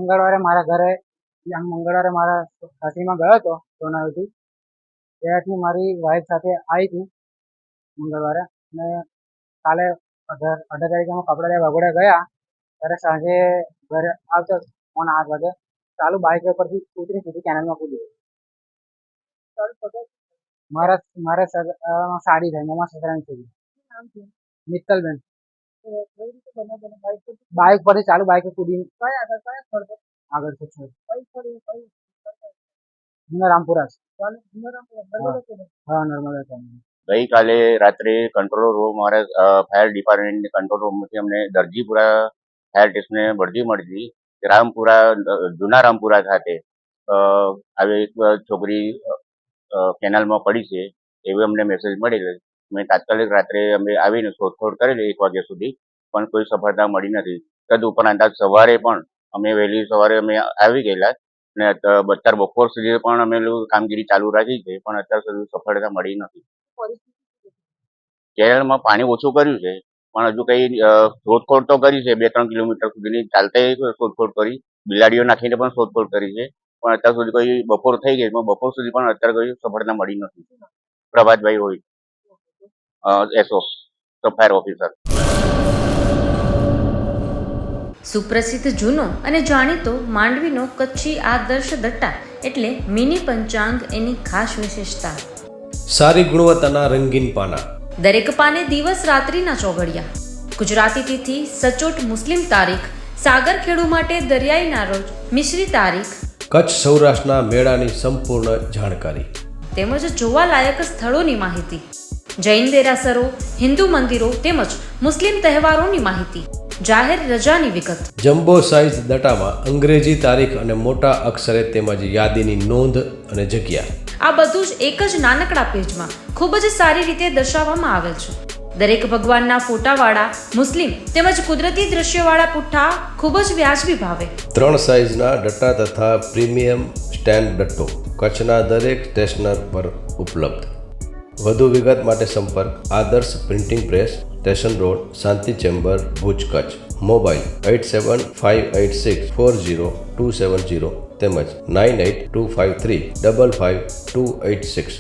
મંગળવારે મારા ઘરે મંગળવારે મારા સાસરીમાં ગયો હતો સોનાવથી. ત્યાંથી મારી વાઈફ સાથે આવી હતી મંગળવારે, અને કાલે 18 તારીખે હું કપડાં લેવા વાઘોડિયા ગયા. ત્યારે સાંજે ઘરે આવતો 7:30 વાગે ચાલુ બાઇક પરથી ઉતરી સીધી કેનાલમાં કૂદી. મારા સાડી થાય મારા સસરાની છોકરી મિત્તલબેન. બાઇક પરથી ચાલુ બાઇક કૂદી આગળ છે જૂના રામપુરા. હા, નર્મદા. ગઈકાલે રાત્રે કંટ્રોલ રૂમ અમારા ફાયર ડિપાર્ટમેન્ટ કંટ્રોલ રૂમમાંથી અમને દરજીપુરા ફાયર સ્ટેશને બઢતી મળી હતી. રામપુરા જૂના રામપુરા ખાતે આવી એક છોકરી કેનાલમાં પડી છે એવી અમને મેસેજ મળેલો. મેં તાત્કાલિક રાત્રે અમે આવીને શોધખોળ કરેલી 1 વાગ્યા સુધી, પણ કોઈ સફળતા મળી નથી. તદુપરાંત આજ સવારે પણ અમે વહેલી સવારે અમે આવી ગયેલા ને અત્યારે બપોર સુધી પણ અમે કામગીરી ચાલુ રાખી છે, પણ અત્યાર સુધી સફળતા મળી નથી. કેરળમાં પાણી ઓછું કર્યું છે, પણ હજુ કઈ શોધખોળ તો કરી છે. 2-3 કિલોમીટર સુધીની ચાલતા શોધખોળ કરી, બિલાડીઓ નાખીને પણ શોધખોળ કરી છે, પણ અત્યાર સુધી કોઈ બપોર થઈ ગઈ પણ બપોર સુધી પણ અત્યારે કોઈ સફળતા મળી નથી. પ્રભાતભાઈ હોય, એસઓ ફાયર ઓફિસર. સુપ્રસિદ્ધ જૂનો અને જાણીતો માંડવીનો કચ્છી આદર્શ દટ્ટા એટલે મિની પંચાંગ એની ખાસ વિશેષતા. સારી ગુણવત્તાના રંગીન પાના, દરેક પાને દિવસ રાત્રિના ચોઘડિયા, ગુજરાતી તિથિ, સચોટ મુસ્લિમ તારીખ, સાગર ખેડુ માટે દરિયાઈના રોજ, મિશ્રી તારીખ, કચ્છ સૌરાષ્ટ્રના મેળાની સંપૂર્ણ જાણકારી તેમજ જોવાલાયક સ્થળોની માહિતી, જૈન દેરાસરો, હિન્દુ મંદિરો તેમજ મુસ્લિમ તહેવારોની માહિતી, જાહેર રજાની વિગત. જમ્બો સાઇઝ દટામાં અંગ્રેજી તારીખ અને મોટા અક્ષરે તેમજ યાદીની નોંધ અને જગ્યા. આ બધું જ એક જ નાનકડા પેજમાં ખૂબ જ સારી રીતે દર્શાવવામાં આવેલ છે. દરેક ભગવાનના ફોટાવાળા મુસ્લિમ તેમજ કુદરતી દ્રશ્યવાળા પુઠ્ઠા ખૂબ જ વ્યાજબી ભાવે. 3 સાઇઝના દટ્ટા તથા પ્રીમિયમ સ્ટેન્ડ દટ્ટો કચ્છના દરેક સ્ટેશનર પર ઉપલબ્ધ. વધુ વિગત માટે સંપર્ક આદર્શ પ્રિન્ટિંગ પ્રેસ, સ્ટેશન રોડ, શાંતિ ચેમ્બર, ભુજ, કચ્છ. મોબાઈલ 8758640270 તેમજ 9825355286.